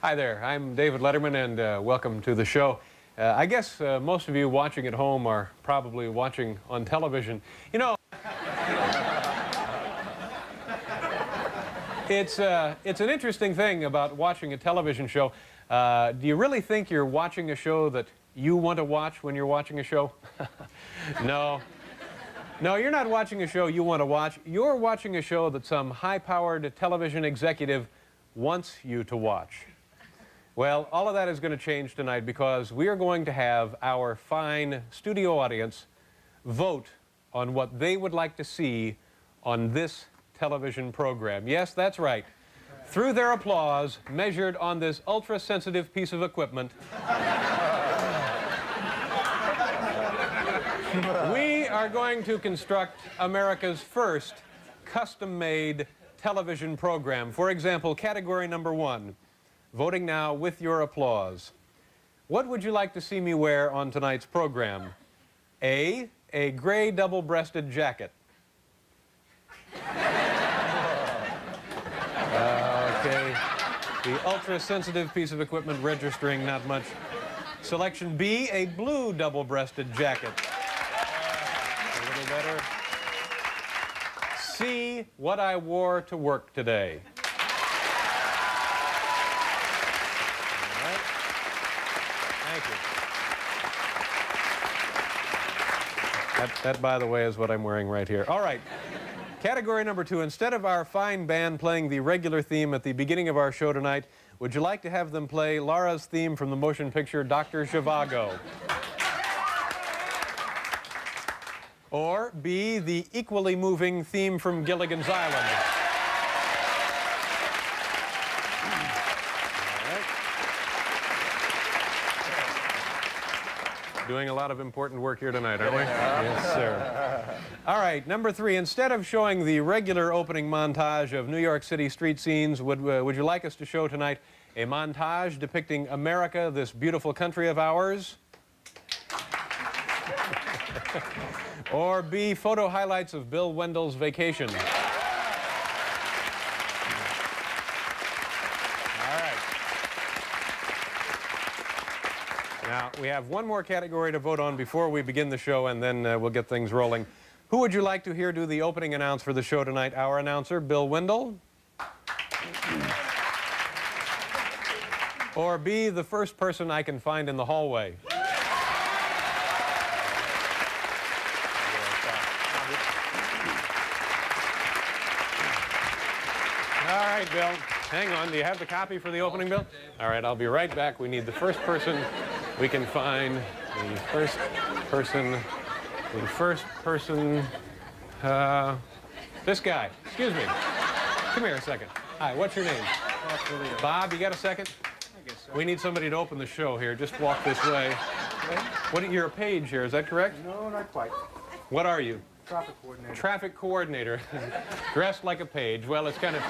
Hi there, I'm David Letterman, and welcome to the show. I guess most of you watching at home are probably watching on television. You know, it's an interesting thing about watching a television show. Do you really think you're watching a show that you want to watch when you're watching a show? No. No, you're not watching a show you want to watch. You're watching a show that some high-powered television executive wants you to watch. Well, all of that is going to change tonight because we are going to have our fine studio audience vote on what they would like to see on this television program. Yes, that's right. Through their applause, measured on this ultra-sensitive piece of equipment, we are going to construct America's first custom-made television program. For example, category number 1, voting now with your applause. What would you like to see me wear on tonight's program? A gray double-breasted jacket. Okay, the ultra-sensitive piece of equipment registering not much. Selection B, a blue double-breasted jacket. A little better. C, what I wore to work today. All right. Thank you. That, by the way, is what I'm wearing right here. All right. Category number 2, instead of our fine band playing the regular theme at the beginning of our show tonight, would you like to have them play Laura's theme from the motion picture Dr. Zhivago? Or B, the equally moving theme from Gilligan's Island? All right. Doing a lot of important work here tonight, aren't we? Yes, sir. All right, number 3, instead of showing the regular opening montage of New York City street scenes, would you like us to show tonight a montage depicting America, this beautiful country of ours? Or B, photo highlights of Bill Wendell's vacation? All right. Now, we have one more category to vote on before we begin the show, and then we'll get things rolling. Who would you like to hear do the opening announce for the show tonight? Our announcer, Bill Wendell? Or B, the first person I can find in the hallway? All right, Bill. Hang on. Do you have the copy for the opening, Bill? All right, I'll be right back. We need the first person we can find. The first person... this guy. Excuse me. Come here a second. Hi, what's your name? Bob, you got a second? I guess so. We need somebody to open the show here. Just walk this way. Okay. You're a page here, is that correct? No, not quite. What are you? Traffic coordinator. Traffic coordinator. Dressed like a page. Well, it's kind of...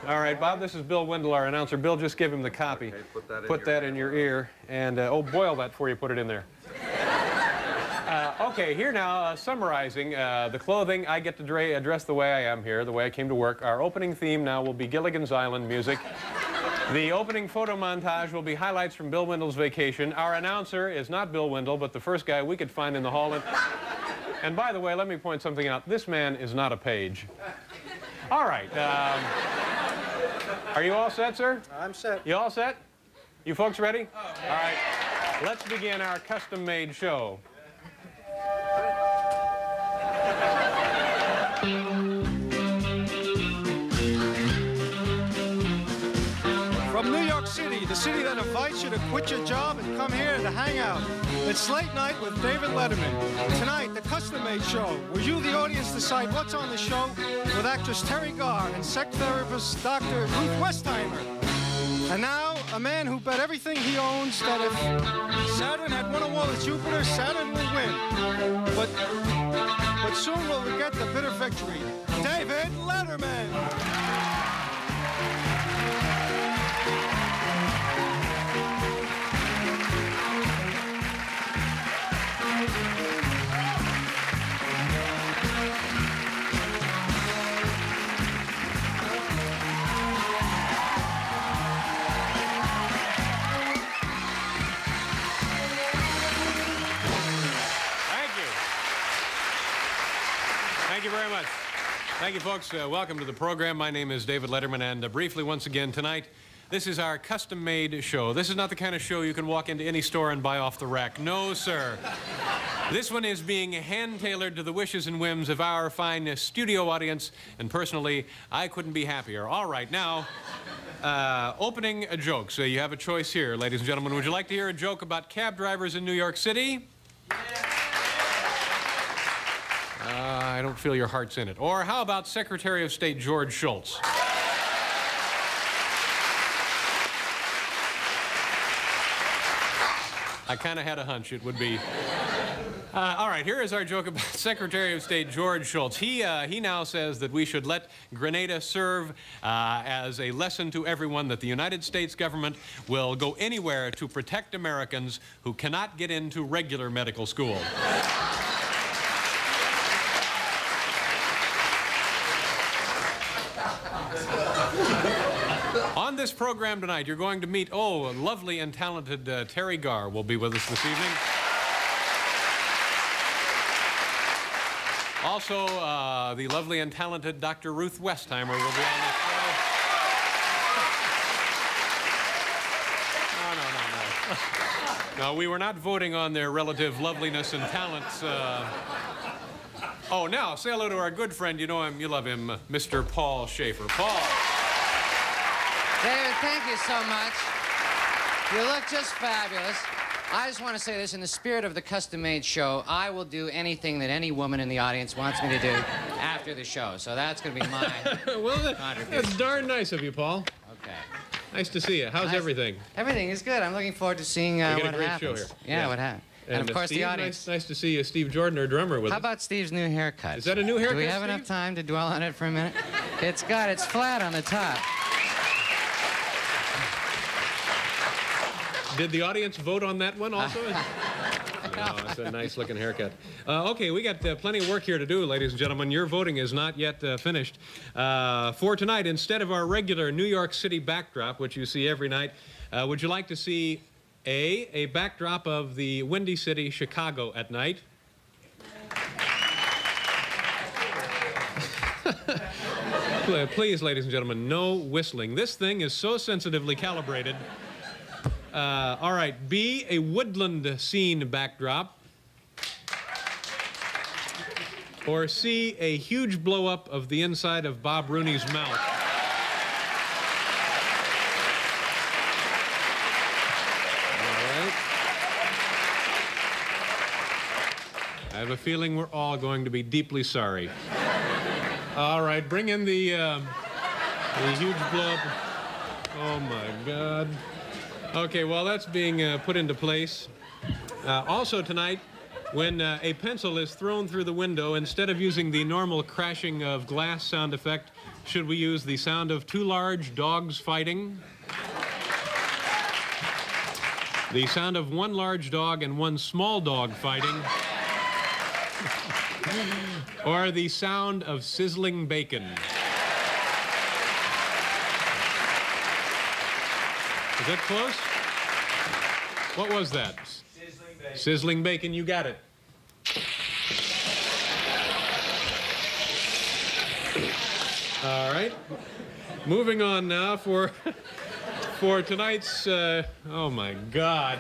all right, Bob, this is Bill Wendell, our announcer. Bill, just give him the copy. Okay, put that in your ear. And, oh, boil that before you put it in there. Okay, here now, summarizing the clothing. I get to dress the way I am here, the way I came to work. Our opening theme now will be Gilligan's Island music. The opening photo montage will be highlights from Bill Wendell's vacation. Our announcer is not Bill Wendell, but the first guy we could find in the hall. And by the way, let me point something out. This man is not a page. All right. Are you all set, sir? I'm set. You all set? You folks ready? All right. Let's begin our custom-made show. From New York City, the city that invites you to quit your job and come here to hang out. It's Late Night with David Letterman. Tonight, the custom-made show, where you, the audience, decide what's on the show with actress Teri Garr and sex therapist Dr. Ruth Westheimer. And now, a man who bet everything he owns that if Saturn had won a war with Jupiter, Saturn will win. But soon we'll get the bitter victory. David Letterman! Thank you, folks. Welcome to the program. My name is David Letterman, and briefly, once again, tonight, this is our custom-made show. This is not the kind of show you can walk into any store and buy off the rack. No, sir. This one is being hand-tailored to the wishes and whims of our fine studio audience, and personally, I couldn't be happier. All right, now, opening a joke. So you have a choice here, ladies and gentlemen. Would you like to hear a joke about cab drivers in New York City? I don't feel your heart's in it. Or how about Secretary of State George Shultz? I kind of had a hunch it would be. All right, here is our joke about Secretary of State George Shultz. He now says that we should let Grenada serve as a lesson to everyone that the United States government will go anywhere to protect Americans who cannot get into regular medical school. On this program tonight, you're going to meet, a lovely and talented Teri Garr will be with us this evening. Also, the lovely and talented Dr. Ruth Westheimer will be on this show. No, we were not voting on their relative loveliness and talents. Oh, now, say hello to our good friend. You know him, you love him, Mr. Paul Schaefer. Paul. David, thank you so much. You look just fabulous. I just want to say this, in the spirit of the custom-made show, I will do anything that any woman in the audience wants me to do after the show. So that's going to be my contribution. That's darn nice of you, Paul. Okay. Nice to see you. How's everything? Everything is good. I'm looking forward to seeing what happens. We got a great show here. Yeah, what happens. And of course, Steve, the audience. Nice to see Steve Jordan, our drummer, with us. How about Steve's new haircut? Is that a new haircut, Do we have Steve? enough time to dwell on it for a minute? It's flat on the top. Did the audience vote on that one also? No, it's a nice-looking haircut. Okay, we got plenty of work here to do, ladies and gentlemen. Your voting is not yet finished. For tonight, instead of our regular New York City backdrop, which you see every night, would you like to see a backdrop of the Windy City, Chicago at night? Please, ladies and gentlemen, no whistling. This thing is so sensitively calibrated. All right, B, a woodland scene backdrop. Or C, a huge blow-up of the inside of Bob Rooney's mouth. All right. I have a feeling we're all going to be deeply sorry. All right, bring in the huge blow-up. Oh, my God. Okay, well, that's being put into place. Also tonight, when a pencil is thrown through the window, instead of using the normal crashing of glass sound effect, should we use the sound of two large dogs fighting? The sound of one large dog and one small dog fighting? Or the sound of sizzling bacon? Is that close? What was that? Sizzling bacon. Sizzling bacon, you got it. All right. Moving on now for tonight's, oh my God.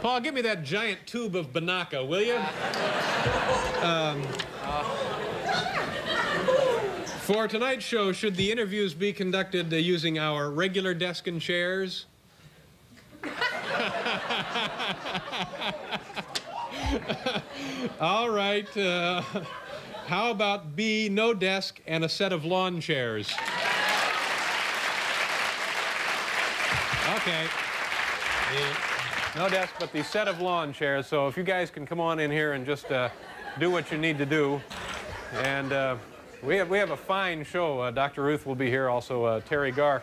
Paul, give me that giant tube of Banaka, will you? For tonight's show, should the interviews be conducted using our regular desk and chairs? All right. How about B, no desk and a set of lawn chairs? Okay. No desk, but the set of lawn chairs. So if you guys can come on in here and just do what you need to do. And we have a fine show. Dr. Ruth will be here, also Teri Garr.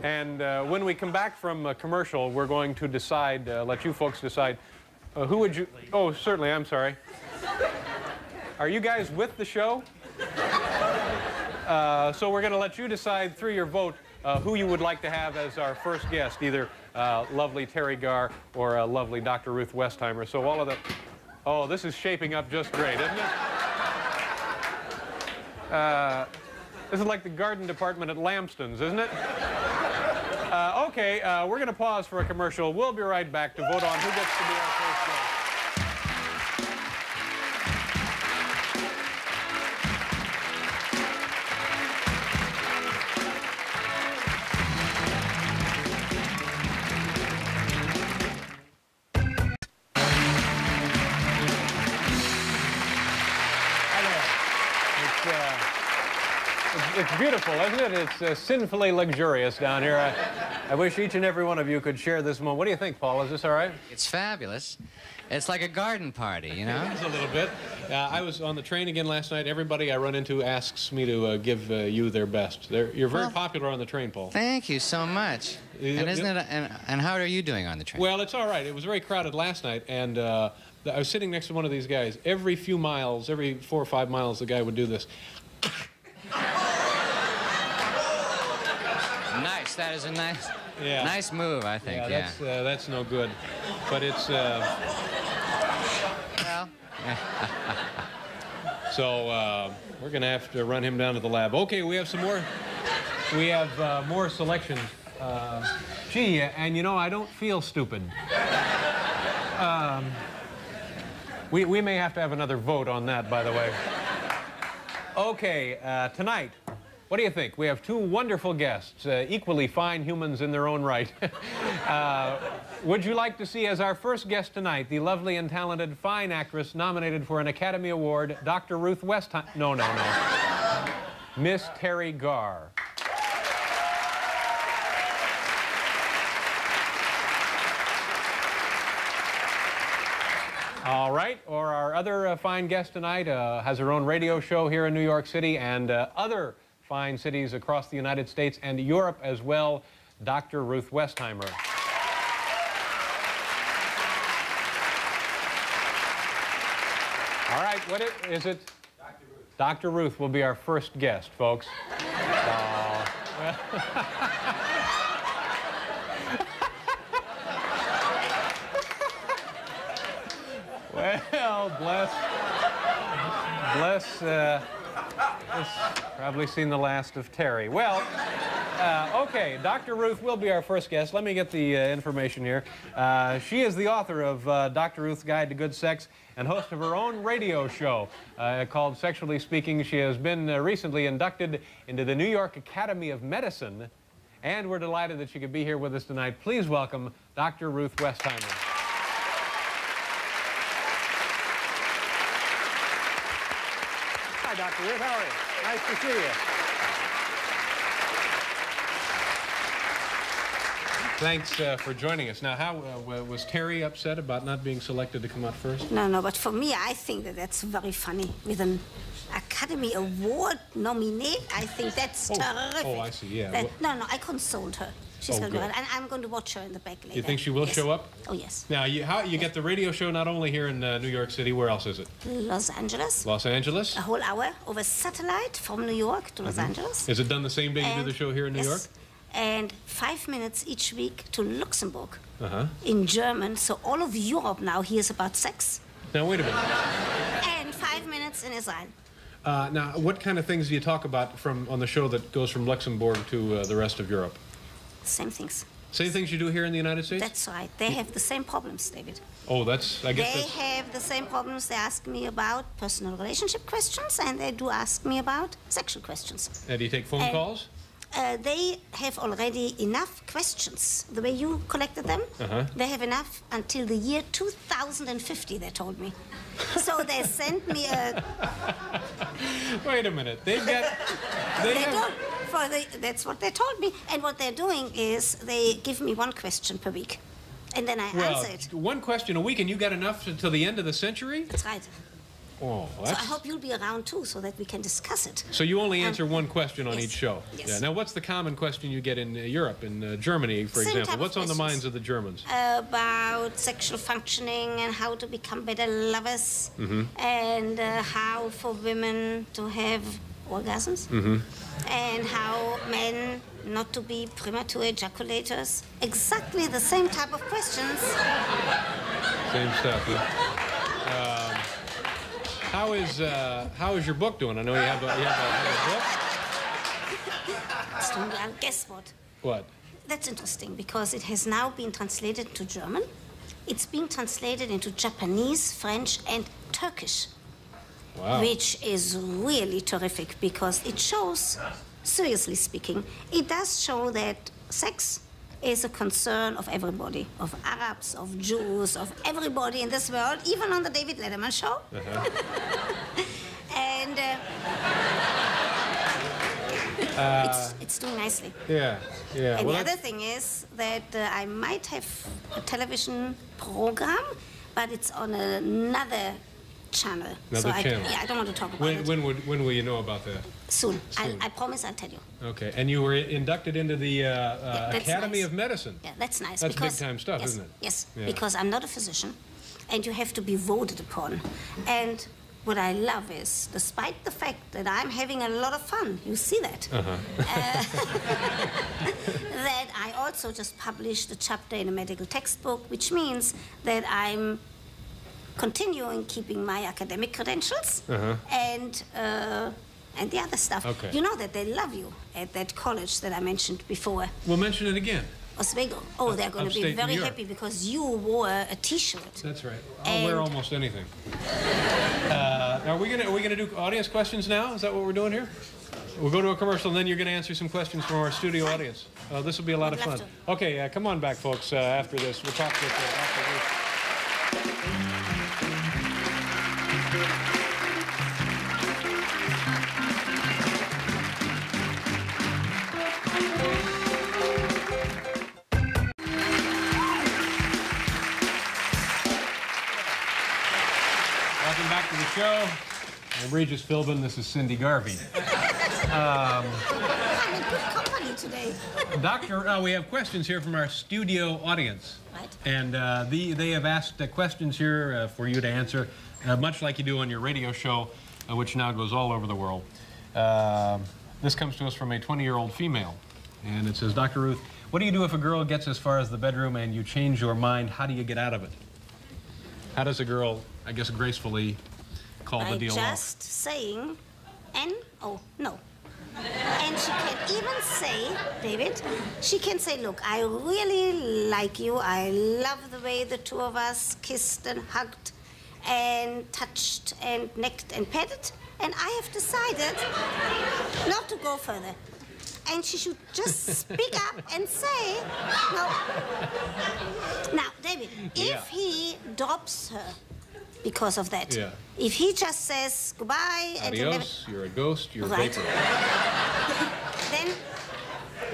And when we come back from commercial, we're going to decide, let you folks decide, who would you... Oh, certainly, I'm sorry. Are you guys with the show? So we're going to let you decide through your vote who you would like to have as our first guest, either lovely Teri Garr or lovely Dr. Ruth Westheimer. So all of the... Oh, this is shaping up just great, isn't it? This is like the garden department at Lamston's, isn't it? Okay, we're going to pause for a commercial. We'll be right back to vote on who gets to be our first guest. It's beautiful, isn't it? It's sinfully luxurious down here. I wish each and every one of you could share this moment. What do you think, Paul? Is this all right? It's fabulous. It's like a garden party, you know? It's a little bit. I was on the train again last night. Everybody I run into asks me to give you their best. You're very popular on the train, Paul. Thank you so much. And isn't it? And how are you doing on the train? Well, it's all right. It was very crowded last night, and I was sitting next to one of these guys. Every few miles, every 4 or 5 miles, the guy would do this. Nice. That is a nice move, I think. Yeah, that's no good. But it's well. So we're gonna have to run him down to the lab. Okay, we have some more. We have more selections. Gee, and you know, I don't feel stupid. We may have to have another vote on that, by the way. Okay, tonight, what do you think? We have 2 wonderful guests, equally fine humans in their own right. Would you like to see as our first guest tonight the lovely and talented fine actress nominated for an Academy Award, Dr. Ruth Westheimer? No. Miss Teri Garr. All right, or our other fine guest tonight has her own radio show here in New York City and other fine cities across the United States and Europe as well, Dr. Ruth Westheimer. All right, what is it? Dr. Ruth. Dr. Ruth will be our first guest, folks. Well, bless. Probably seen the last of Teri. Well, okay, Dr. Ruth will be our first guest. Let me get the information here. She is the author of Dr. Ruth's Guide to Good Sex and host of her own radio show called Sexually Speaking. She has been recently inducted into the New York Academy of Medicine, and we're delighted that she could be here with us tonight. Please welcome Dr. Ruth Westheimer. Hi, Dr. Ruth. How are you? Nice to see you. Thanks for joining us. Now, how was Teri upset about not being selected to come out first? No, but for me, I think that's very funny. With an Academy Award nominee, I think that's terrific. Oh, I see, yeah. No, I consoled her. She's going to go, and I'm going to watch her in the back later. You think she will show up? Oh, yes. Now, you get the radio show not only here in New York City, where else is it? Los Angeles. Los Angeles? A whole hour over satellite from New York to Los Angeles. Is it done the same day you do the show here in New York? And 5 minutes each week to Luxembourg in German. So all of Europe now hears about sex. Now, wait a minute. And 5 minutes in Israel. Now, what kind of things do you talk about on the show that goes from Luxembourg to the rest of Europe? Same things. Same things you do here in the United States? That's right. They have the same problems, David. Oh, I guess they have the same problems. They ask me about personal relationship questions, and they do ask me about sexual questions. Do you take phone calls? They have already enough questions. The way you collected them, they have enough until the year 2050, they told me. So they sent me a... Wait a minute. That's what they told me. And what they're doing is they give me 1 question per week. And then I answer it. 1 question a week, and you got enough until the end of the century? That's right. Oh, So I hope you'll be around, too, so that we can discuss it. So you only answer 1 question on each show? Yes. Yeah. Now, what's the common question you get in Europe, in Germany, for example? What's on the minds of the Germans? About sexual functioning and how to become better lovers, and how for women to have orgasms, and how men not to be premature ejaculators. Exactly the same type of questions. Same stuff, yeah. How is your book doing? I know you have a book. It's doing well. Guess what? What? That's interesting because it has now been translated to German. It's being translated into Japanese, French, and Turkish. Wow. Which is really terrific because it shows, seriously speaking, it does show that sex is a concern of everybody, of Arabs, of Jews, of everybody in this world, even on the David Letterman show. And it's doing nicely. Yeah, yeah. And Well, the other thing is that I might have a television program, but it's on another channel. Another channel. I don't want to talk about it. When will you know about that? Soon. Soon. I promise I'll tell you. Okay. And you were inducted into the Academy nice. of Medicine. Yeah, that's nice. That's because, big-time stuff, yes, isn't it? Yes, Yeah. because I'm not a physician, and you have to be voted upon. And what I love is, despite the fact that I'm having a lot of fun, you see that, that I also just published a chapter in a medical textbook, which means that I'm continuing keeping my academic credentials and the other stuff. Okay. You know that they love you at that college that I mentioned before. We'll mention it again. Oswego. Oh, they're going to be Upstate very New York. happy because you wore a T-shirt. That's right. I'll wear almost anything. Are we gonna do audience questions now? Is that what we're doing here? We'll go to a commercial, and then you're going to answer some questions from our studio audience. This will be a lot of fun. Okay, come on back, folks. After this, we'll talk with Dr. Ruth. Welcome back to the show. I'm Regis Philbin. This is Cindy Garvey. I'm in good company today. Doctor, we have questions here from our studio audience. Right. And they have asked questions here for you to answer, much like you do on your radio show, which now goes all over the world. This comes to us from a 20-year-old female. And it says, Dr. Ruth, what do you do if a girl gets as far as the bedroom and you change your mind? How do you get out of it? How does a girl, I guess, gracefully call the deal off? By just saying N-O, no. And she can even say, David, she can say, look, I really like you. I love the way the two of us kissed and hugged and touched and necked and petted. And I have decided not to go further. And she should just speak up and say, no. Now, David, if he drops her because of that, if he just says goodbye and adios, you're a ghost, you're a vapor.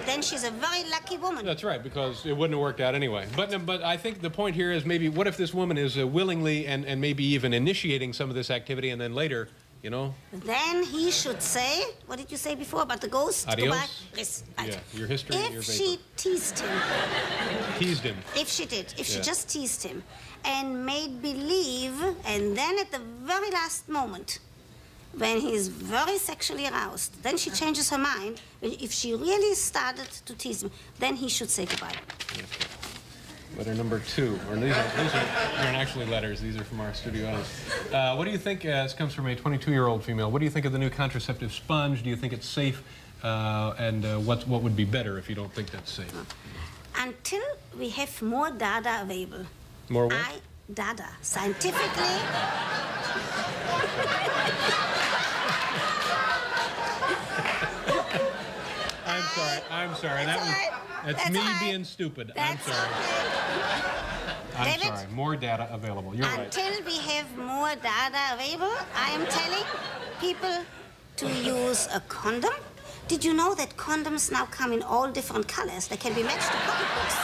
then she's a very lucky woman. That's right, because it wouldn't have worked out anyway. But I think the point here is maybe what if this woman is willingly and maybe even initiating some of this activity, and then later, you know? Then he should say, what did you say before about the ghost? Adios. Goodbye. Yes, right. Yeah, your history, your if vapor. she teased him. Teased him. If she did. If she just teased him and made believe, and then at the very last moment, when he's very sexually aroused, then she changes her mind. If she really started to tease him, then he should say goodbye. Letter number 2. Or these aren't actually letters. These are from our studio audience. What do you think, this comes from a 22-year-old female, what do you think of the new contraceptive sponge? Do you think it's safe? And what would be better if you don't think that's safe? Until we have more data available. More what? Data. Scientifically. I'm sorry. That's me being stupid. I'm sorry. I'm sorry. More data available. You're right. Until we have more data available, I am telling people to use a condom. Did you know that condoms now come in all different colors? They can be matched to pocketbooks.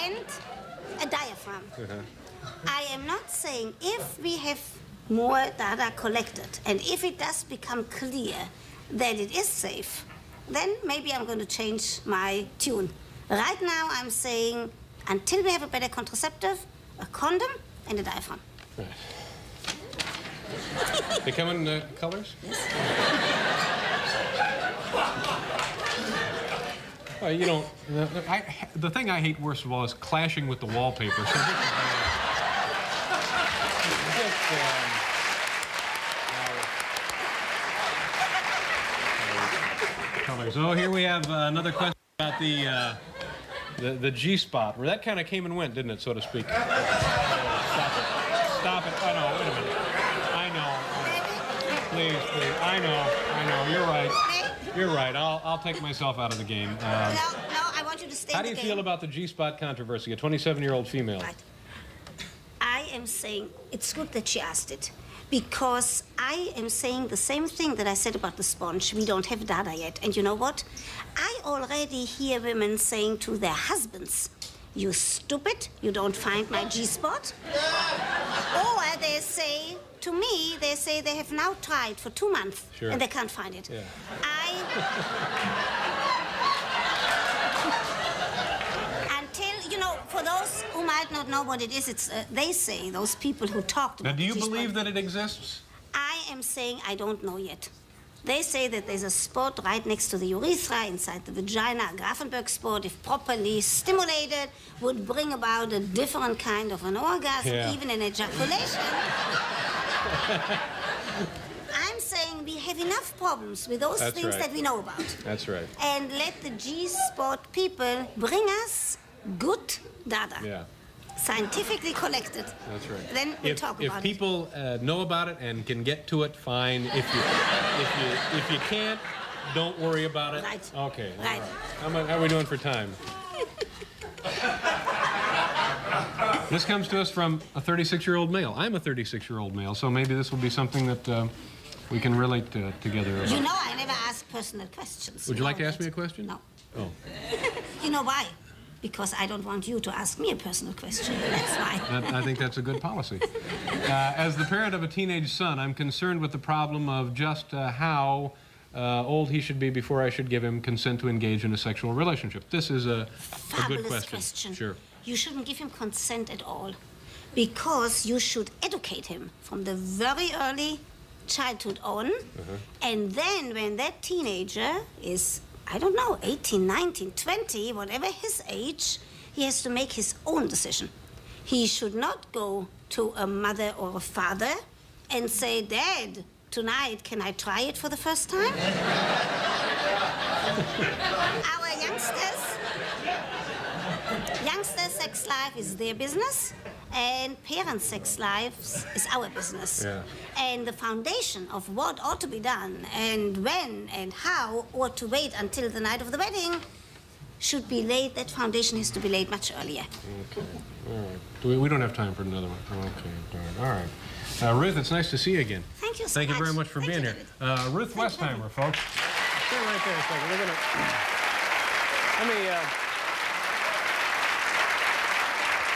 And a diaphragm. I am not saying if we have more data collected and if it does become clear that it is safe, then maybe I'm going to change my tune. Right now, I'm saying until we have a better contraceptive, a condom and a diaphragm. Right. They come in colors? Yes. Well, you don't. The thing I hate worst of all is clashing with the wallpaper. So colors. Oh, here we have another question about the G-spot, where that kind of came and went, didn't it, so to speak? Stop it. Stop it. Oh, no, wait a minute. I know. Please, please. I know. You're right. You're right. I'll take myself out of the game. No, I want you to stay in the game. How do you feel about the G-spot controversy, a 27-year-old female? Right. I am saying it's good that she asked it, because I am saying the same thing that I said about the sponge. We don't have data yet. And you know what? I already hear women saying to their husbands, "You stupid, you don't find my G-spot." Or they say to me, they say they have now tried for 2 months and they can't find it. Yeah. Until, you know, for those who might not know what it is, it's they say, those people who talked about Now, do you the G-spot, believe that it exists? I am saying I don't know yet. They say that there's a spot right next to the urethra, inside the vagina, a Grafenberg spot, if properly stimulated, would bring about a different kind of an orgasm, even an ejaculation. I'm saying we have enough problems with those things that we know about. That's right. And let the G-spot people bring us good data. Yeah. Scientifically collected. That's right. Then we'll talk about it. If people know about it and can get to it, fine. If you can't, don't worry about it. Right. Okay. Right. All right. How are we doing for time? This comes to us from a 36-year-old male. I'm a 36-year-old male, so maybe this will be something that we can relate together about. You know, I never ask personal questions. Would you like to ask me a question? No. Oh. You know why? Because I don't want you to ask me a personal question. That's why. I think that's a good policy. As the parent of a teenage son, I'm concerned with the problem of just how old he should be before I should give him consent to engage in a sexual relationship. This is a good question. Sure. You shouldn't give him consent at all, because you should educate him from the very early childhood on, and then when that teenager is, I don't know, 18, 19, 20, whatever his age, he has to make his own decision. He should not go to a mother or a father and say, "Dad, tonight, can I try it for the first time?" Our youngsters' sex life is their business, and parents' sex lives is our business. Yeah. And the foundation of what ought to be done and when and how ought to wait until the night of the wedding should be laid. That foundation has to be laid much earlier. Okay. All right. We don't have time for another one. Okay. All right. Ruth, it's nice to see you again. Thank you so much. Thank you very much for being here. Ruth Westheimer, folks. Stay right there a second.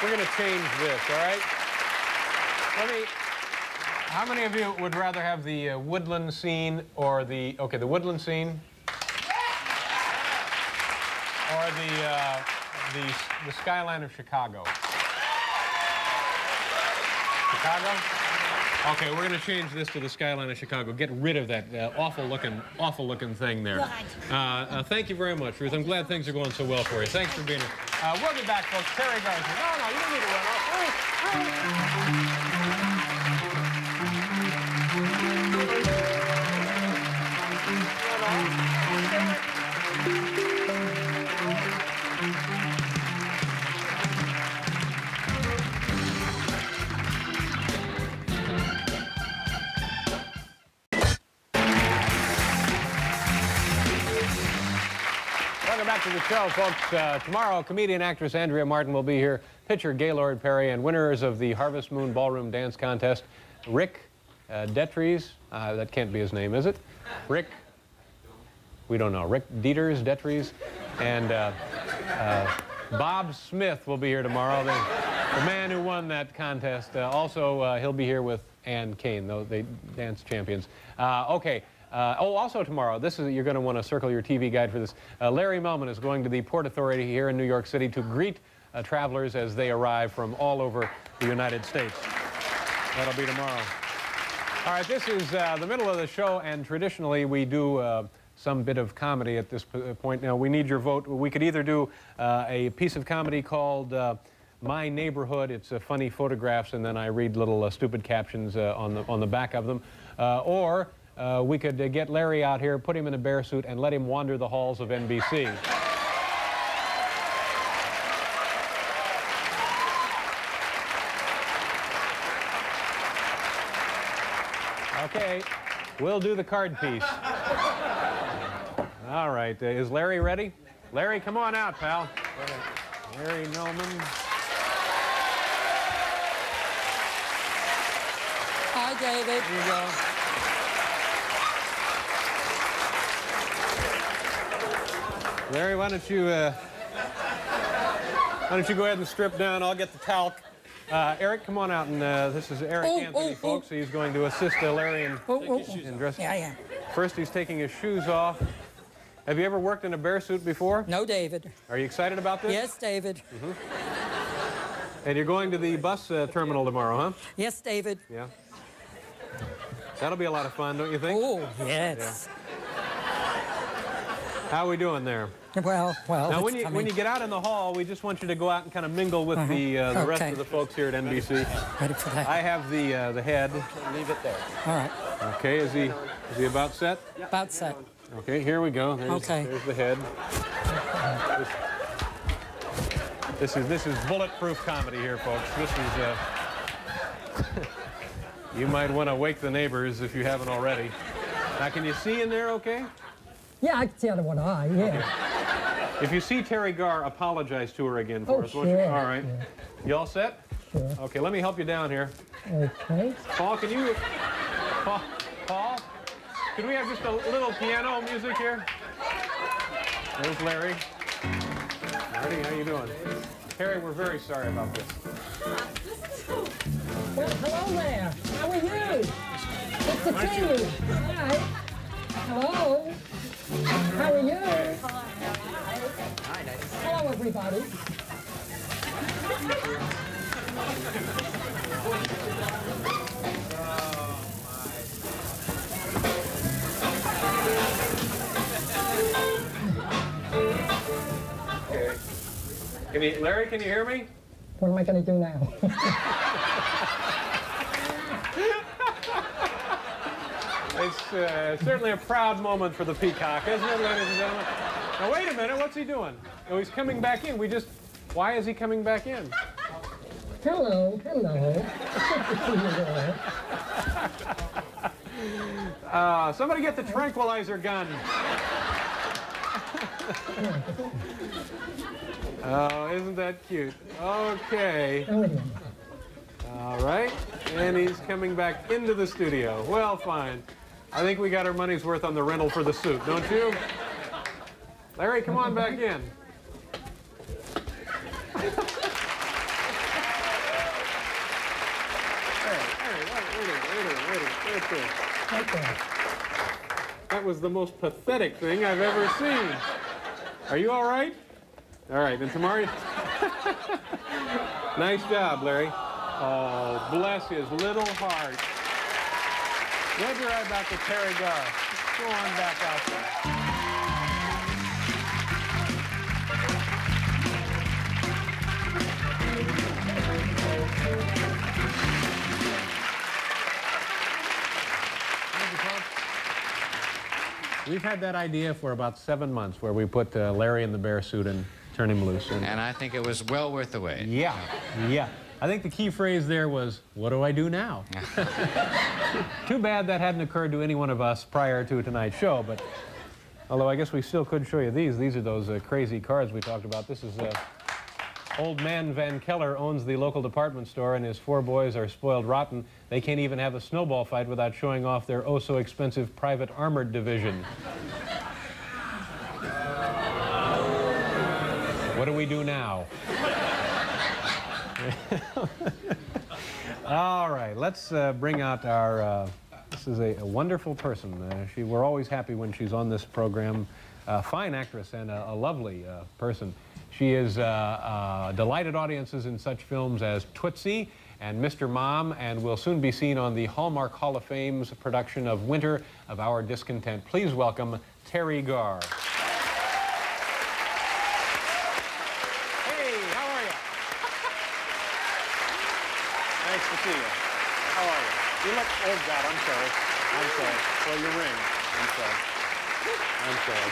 We're gonna change this, all right? How many of you would rather have the woodland scene or the woodland scene? Or the skyline of Chicago? Chicago? Okay, we're going to change this to the skyline of Chicago. Get rid of that awful-looking thing there. Right. Thank you very much, Ruth. I'm glad things are going so well for you. Thanks for being here. We'll be back, folks. Teri Garr. No, you don't need to run off. Welcome back to the show, folks. Tomorrow, comedian actress Andrea Martin will be here, pitcher Gaylord Perry, and winners of the Harvest Moon Ballroom Dance Contest, Rick Detries. That can't be his name, is it? Rick? We don't know. Rick Detries. And Bob Smith will be here tomorrow, the man who won that contest. Also, he'll be here with Ann Kane, the dance champions. Okay. Also tomorrow, you're going to want to circle your TV guide for this. Larry Melman is going to the Port Authority here in New York City to greet travelers as they arrive from all over the United States. That'll be tomorrow. All right, this is the middle of the show, and traditionally we do some bit of comedy at this point. Now, we need your vote. We could either do a piece of comedy called My Neighborhood. It's funny photographs, and then I read little stupid captions on the back of them. Or we could get Larry out here, put him in a bear suit, and let him wander the halls of NBC. Okay, we'll do the card piece. All right, is Larry ready? Larry, come on out, pal. Larry Millman. Hi, David. Here you go. Larry, why don't you go ahead and strip down? I'll get the talc. Eric, come on out, and this is Eric Anthony, folks. He's going to assist Larry in dressing. Yeah. First, he's taking his shoes off. Have you ever worked in a bear suit before? No, David. Are you excited about this? Yes, David. And you're going to the bus terminal tomorrow, huh? Yes, David. Yeah. That'll be a lot of fun, don't you think? Oh, yes. How are we doing there? Well. Now, when you get out in the hall, we just want you to go out and kind of mingle with the rest of the folks here at NBC. Ready for that? I have the head. Leave it there. All right. Okay, is he about set? About set. Okay, here we go. There's the head. This is bulletproof comedy here, folks. This is you might want to wake the neighbors if you haven't already. Now, can you see in there okay? Yeah, I can see out of one eye, yeah. If you see Teri Garr, apologize to her again for us. Sure. All right. Yeah. You all set? Sure. Okay, let me help you down here. Okay. Paul, can you... Paul? Can we have just a little piano music here? There's Larry. Larry, how you doing? Teri, we're very sorry about this. Well, hello there. How are you? It's the team. Hi. Hello. How are you? Hello, everybody. Okay. Larry, can you hear me? What am I going to do now? It's certainly a proud moment for the Peacock, isn't it, ladies and gentlemen? Now, wait a minute. What's he doing? Oh, he's coming back in. Why is he coming back in? Hello. Good to see you there. Somebody get the tranquilizer gun. Oh, isn't that cute? Okay. All right. And he's coming back into the studio. Well, fine. I think we got our money's worth on the rental for the suit, don't you? Larry, come on back in. That was the most pathetic thing I've ever seen. Are you all right? All right, and tomorrow... Nice job, Larry. Oh, bless his little heart. We'll be right back with Teri Garr. Go on back out there. We've had that idea for about 7 months where we put Larry in the bear suit and turn him loose. And I think it was well worth the wait. Yeah. I think the key phrase there was, what do I do now? Too bad that hadn't occurred to any one of us prior to tonight's show, but although I guess we still could show you these. These are those crazy cards we talked about. This is old man Van Keller owns the local department store, and his 4 boys are spoiled rotten. They can't even have a snowball fight without showing off their oh-so-expensive private armored division. What do we do now? All right, let's bring out our... this is a wonderful person. We're always happy when she's on this program. A fine actress and a lovely person. She has delighted audiences in such films as Tootsie and Mr. Mom, and will soon be seen on the Hallmark Hall of Fame's production of Winter of Our Discontent. Please welcome Teri Garr. Hey, how are you? to see you. How are you? You look, oh God, I'm sorry. I'm sorry. Well, your ring. I'm sorry. I'm sorry.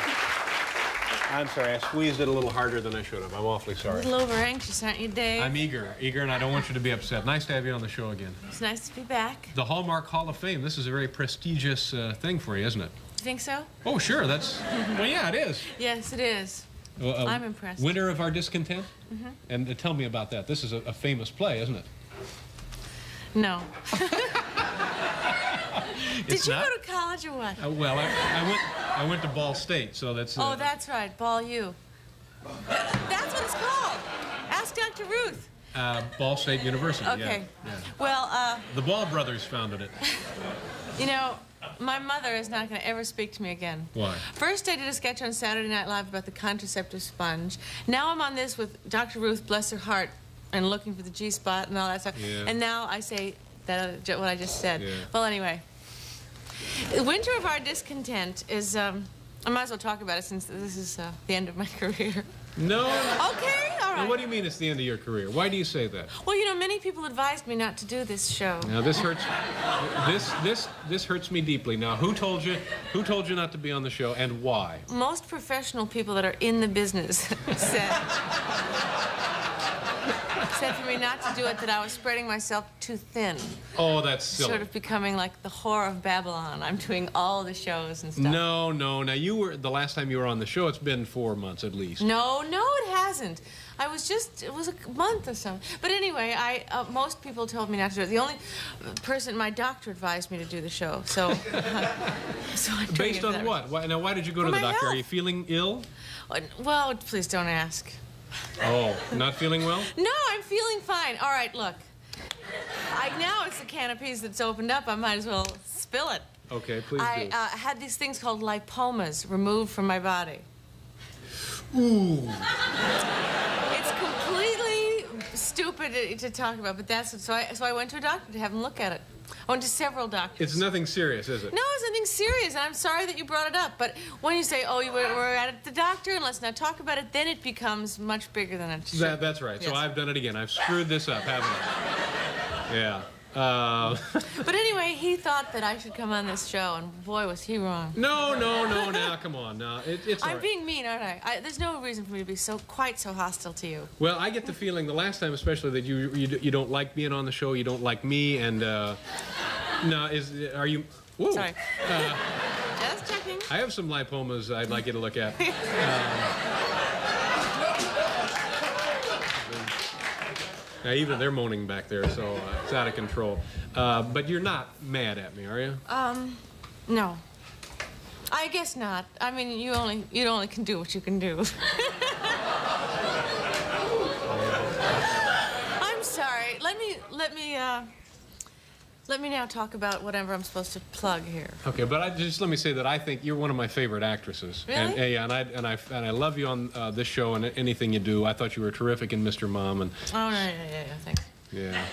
I'm sorry. I squeezed it a little harder than I should have. I'm awfully sorry. A little over anxious, aren't you, Dave? I'm eager, and I don't want you to be upset. Nice to have you on the show again. It's nice to be back. The Hallmark Hall of Fame. This is a very prestigious thing for you, isn't it? You think so? Oh, sure. That's, well, yeah, it is. Yes, it is. I'm impressed. Winter of Our Discontent? Mm-hmm. And tell me about that. This is a famous play, isn't it? No. Did you not? go to college or what? Well, I went to Ball State, so that's... Oh, that's right. Ball U. That's what it's called. Ask Dr. Ruth. Ball State University, okay. Yeah. Well, the Ball brothers founded it. You know, my mother is not going to ever speak to me again. Why? First, I did a sketch on Saturday Night Live about the contraceptive sponge. Now I'm on this with Dr. Ruth, bless her heart, and looking for the G-spot and all that stuff. Yeah. And now I say that what I just said. Yeah. Well, anyway. The Winter of Our Discontent is, I might as well talk about it since this is the end of my career. No. Okay, all right. Now, what do you mean it's the end of your career? Why do you say that? Well, you know, many people advised me not to do this show. Now, this hurts. This hurts me deeply. Now, who told you not to be on the show, and why? Most professional people that are in the business said for me not to do it, that I was spreading myself too thin. Oh, that's silly. Sort of becoming like the whore of Babylon. I'm doing all the shows and stuff. No. Now, the last time you were on the show, it's been 4 months at least. No, it hasn't. It was a month or something. But anyway, most people told me not to do it. The only person, my doctor advised me to do the show, so... so I'm doing Based it on what? Why did you go to For the my doctor? Are health. you feeling ill? Well, please don't ask. Oh, not feeling well? No, I'm feeling fine. All right, look. Now it's the can of peas that's opened up. I might as well spill it. Okay, please do. I had these things called lipomas removed from my body. Ooh. It's completely stupid to talk about, but that's so I went to a doctor to have him look at it. I went to several doctors. It's nothing serious, is it? No, it's nothing serious, and I'm sorry that you brought it up. But when you say, "Oh, we're at the doctor, and let's not talk about it," then it becomes much bigger than it should. That's right. Yes. So I've done it again. I've screwed this up, haven't I? Yeah. But anyway, he thought that I should come on this show, and boy, was he wrong. No, now, come on. Now, it's all I'm right. being mean, aren't I? There's no reason for me to be quite so hostile to you. Well, I get the feeling the last time, especially, that you don't like being on the show. You don't like me, and are you? Whoa. Sorry. Just checking. I have some lipomas I'd like you to look at. Now, even they're moaning back there, so it's out of control. But you're not mad at me, are you? No. I guess not. I mean, you only can do what you can do. I'm sorry. Let me now talk about whatever I'm supposed to plug here. Okay, but just let me say that I think you're one of my favorite actresses. Really? And I love you on this show and anything you do. I thought you were terrific in Mr. Mom. And Oh, yeah, thanks. yeah.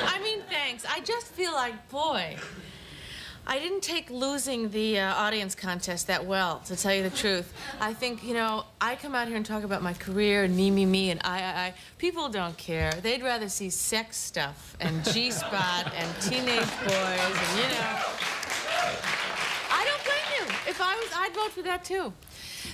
I mean, thanks. I just feel like, boy, I didn't take losing the audience contest that well, to tell you the truth. I think, you know, I come out here and talk about my career and me, and I. People don't care. They'd rather see sex stuff and G-spot and teenage boys and, you know. I don't blame you. If I was, I'd vote for that, too.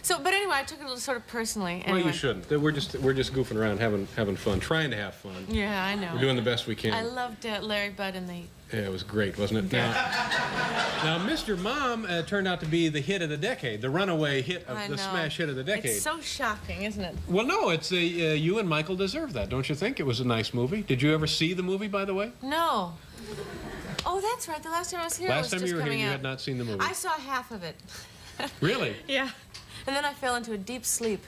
So, but anyway, I took it a little sort of personally. Anyway. Well, you shouldn't. We're just goofing around, having fun, trying to have fun. Yeah, I know. We're doing the best we can. I loved Larry Budd and the... Yeah, it was great, wasn't it? Now, Mr. Mom turned out to be the hit of the decade, the runaway hit of the smash hit of the decade. It's so shocking, isn't it? Well, no, it's you and Michael deserve that, don't you think? It was a nice movie. Did you ever see the movie, by the way? No. Oh, that's right. The last time I was here, it was just coming out. Last time you were here, you had not seen the movie. I saw half of it. Really? Yeah. And then I fell into a deep sleep.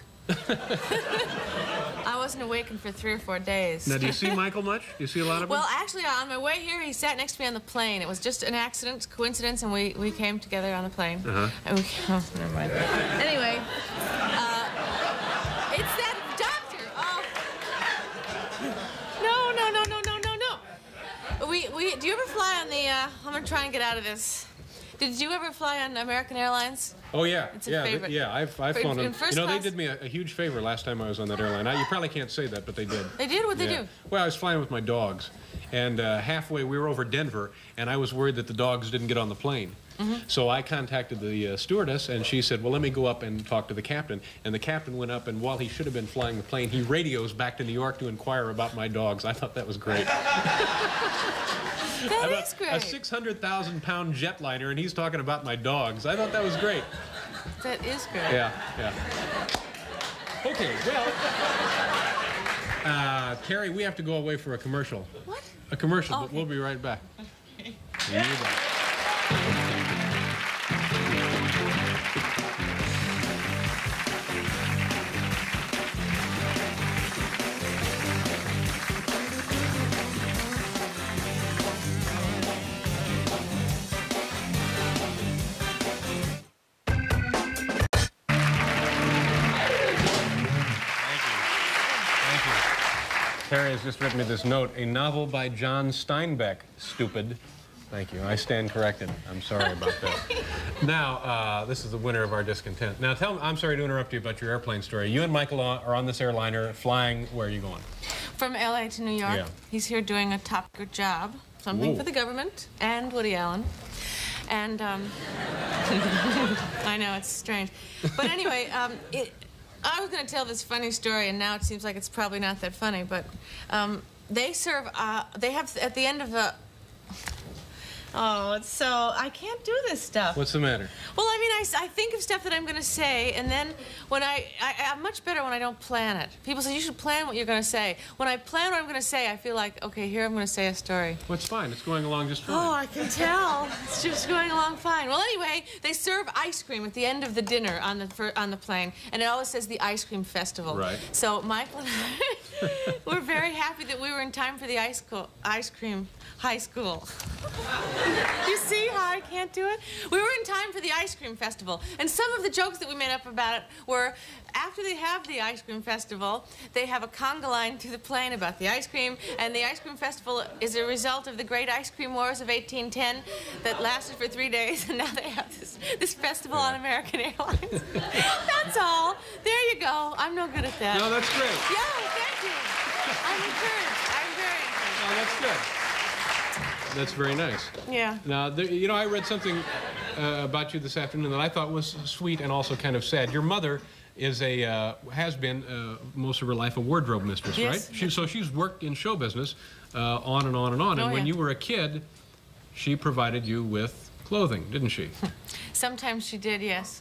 I wasn't awakened for 3 or 4 days. Now, do you see Michael much? Do you see a lot of him? Well, actually, on my way here, he sat next to me on the plane. It was just an accident, coincidence, and we came together on the plane. And oh, never mind. Anyway, it's that doctor. Oh. No. Do you ever fly on the, I'm going to try and get out of this. Did you ever fly on American Airlines? Oh, yeah. It's a yeah, favorite. Yeah, I've flown in them. first You know, they class- did me a huge favor last time I was on that airline. You probably can't say that, but they did. They did? What'd they do? Well, I was flying with my dogs, and halfway we were over Denver, and I was worried that the dogs didn't get on the plane. So I contacted the stewardess, and she said, well, let me go up and talk to the captain. And the captain went up, and while he should have been flying the plane, he radios back to New York to inquire about my dogs. I thought that was great. That is great. A 600,000-pound jetliner, and he's talking about my dogs. I thought that was great. That is great. Yeah, yeah. Okay, well, Teri, we have to go away for a commercial. What? A commercial, but Okay. we'll be right back. Okay. See you back. Teri has just written me this note, a novel by John Steinbeck. Stupid. Thank you. I stand corrected. I'm sorry about that. Now, this is the winner of our discontent. Now, tell me, I'm sorry to interrupt you about your airplane story. You and Michael are on this airliner flying. Where are you going? From LA to New York. Yeah. He's here doing a top good job, something Whoa. for the government and Woody Allen. And I know it's strange, but anyway, I was going to tell this funny story, and now it seems like it's probably not that funny. But they serve. They have at the end of the. Oh, it's so I can't do this stuff. What's the matter? Well, I mean, I think of stuff that I'm going to say, and then when I'm much better when I don't plan it. People say, you should plan what you're going to say. When I plan what I'm going to say, I feel like, okay, here I'm going to say a story. Well, it's fine. It's going along just fine. Oh, I can tell. It's just going along fine. Well, anyway, they serve ice cream at the end of the dinner on the plane, and it always says the ice cream festival. Right. So Michael and I were very happy that we were in time for the ice cream high school. You see how I can't do it? We were in time for the ice cream festival, and some of the jokes that we made up about it were, after they have the ice cream festival, they have a conga line to the plane about the ice cream, and the ice cream festival is a result of the great ice cream wars of 1810 that lasted for 3 days, and now they have this festival on American Airlines. That's all. There you go. I'm no good at that. No, that's great. Yeah, thank you. I'm encouraged. I'm very encouraged. Oh, that's good. That's very nice. Yeah. Now, you know, I read something about you this afternoon that I thought was sweet and also kind of sad. Your mother is has been most of her life a wardrobe mistress, Yes. right? So she's worked in show business on and on and on. Oh, And when yeah. you were a kid, she provided you with clothing, didn't she? Sometimes she did, yes.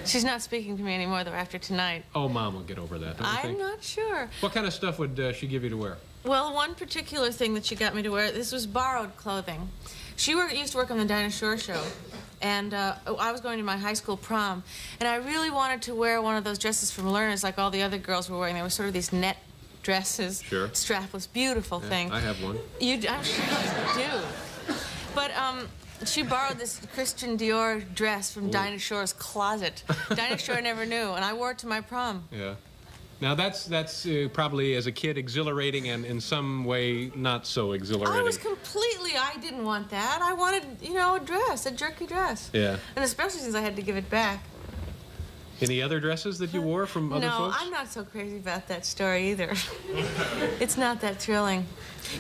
She's not speaking to me anymore, though, after tonight. Oh, Mom will get over that, don't you I'm think? not sure. What kind of stuff would she give you to wear? Well, one particular thing that she got me to wear, this was borrowed clothing. She used to work on the Dinah Shore show, and I was going to my high school prom, and I really wanted to wear one of those dresses from Lerner's like all the other girls were wearing. They were sort of these net dresses, Sure. strapless, beautiful thing. I have one. I'm sure you do. But she borrowed this Christian Dior dress from Dinah Shore's closet. Dinah Shore never knew, and I wore it to my prom. Yeah. Now, that's probably, as a kid, exhilarating and in some way not so exhilarating. I didn't want that. I wanted, you know, a dress, a jerky dress. Yeah. And especially since I had to give it back. Any other dresses that you wore from other No, folks? I'm not so crazy about that story either. It's not that thrilling.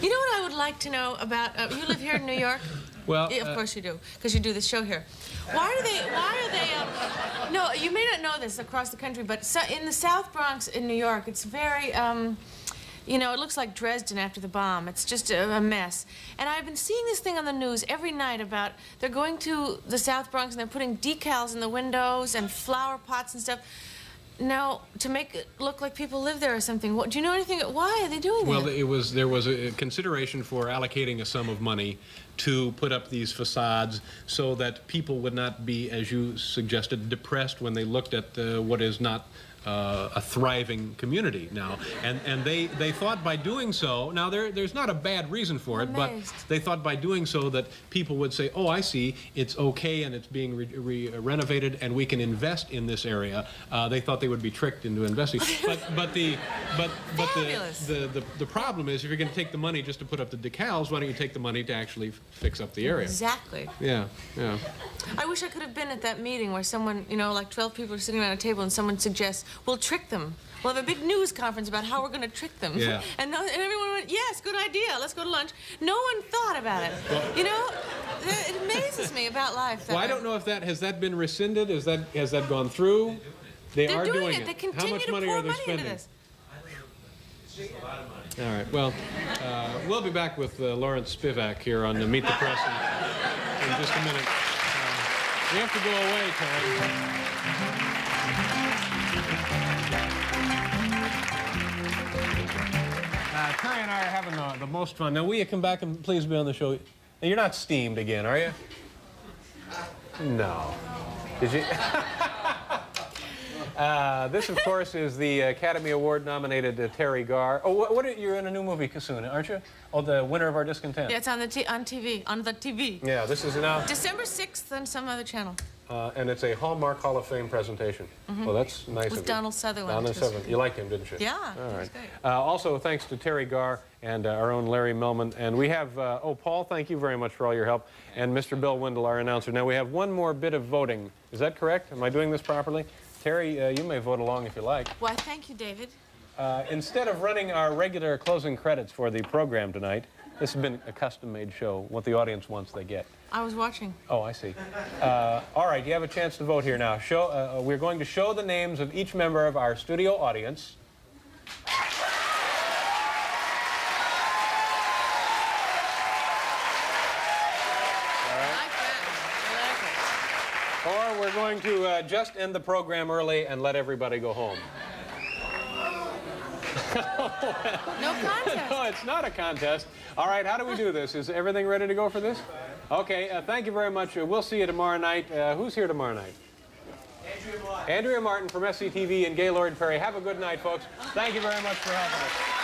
You know what I would like to know about, you live here in New York? Well, Yeah, of course you do, because you do this show here. Why are they, no, you may not know this across the country, but in the South Bronx in New York, it's very, you know, it looks like Dresden after the bomb. It's just a mess. And I've been seeing this thing on the news every night about they're going to the South Bronx and they're putting decals in the windows and flower pots and stuff. Now, to make it look like people live there or something. Do you know anything? Why are they doing well, that? there was a consideration for allocating a sum of money to put up these facades so that people would not be, as you suggested, depressed when they looked at what is not a thriving community now. And they thought by doing so, now there's not a bad reason for it, but they thought by doing so that people would say, oh, I see, it's okay and it's being renovated and we can invest in this area. They thought they would be tricked into investing. But the problem is, if you're going to take the money just to put up the decals, why don't you take the money to actually fix up the area. Exactly. Yeah, yeah. I wish I could have been at that meeting where someone, you know, like 12 people are sitting around a table and someone suggests, we'll trick them. We'll have a big news conference about how we're going to trick them. Yeah. And everyone went, yes, good idea. Let's go to lunch. No one thought about it. You know, it amazes me about life. Well, I don't know if has that been rescinded? Has that gone through? They're are doing doing it. They continue How much to money pour are they money spending? into this. All right. Well, we'll be back with Lawrence Spivak here on Meet the Press in just a minute. We have to go away, Teri. Teri and I are having the most fun. Now, will you come back and please be on the show? Now, you're not steamed again, are you? No. Did you? This, of course, is the Academy Award-nominated Teri Garr. Oh, you're in a new movie soon, aren't you? Oh, the winner of Our Discontent. Yeah, it's on the TV. Yeah, this is now. December 6th on some other channel. And it's a Hallmark Hall of Fame presentation. Well, that's nice of you. With Donald Sutherland. Donald Sutherland. You liked him, didn't you? Yeah, all right. was great. Also, thanks to Teri Garr and our own Larry Millman. And we have, Paul, thank you very much for all your help. And Mr. Bill Wendell, our announcer. Now, we have one more bit of voting. Is that correct? Am I doing this properly? Teri, you may vote along if you like. Why, thank you, David. Instead of running our regular closing credits for the program tonight, this has been a custom-made show. What the audience wants, they get. I was watching. Oh, I see. All right, you have a chance to vote here now. We're going to show the names of each member of our studio audience. Or we're going to just end the program early and let everybody go home. No contest. No, it's not a contest. All right, how do we do this? Is everything ready to go for this? Okay, thank you very much. We'll see you tomorrow night. Who's here tomorrow night? Andrea Martin from SCTV and Gaylord Perry. Have a good night, folks. Thank you very much for having us.